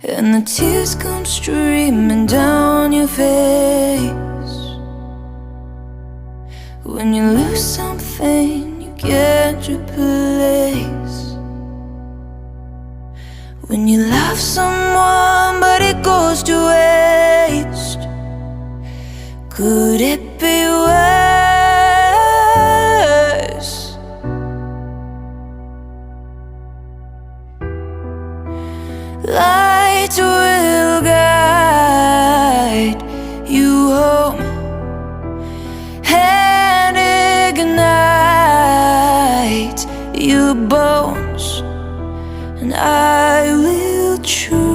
and the tears come streaming down your face. When you lose something you can't replace. When you love someone but it goes to waste. Could it be worse? Light will guide you home and ignite your bones, and I will choose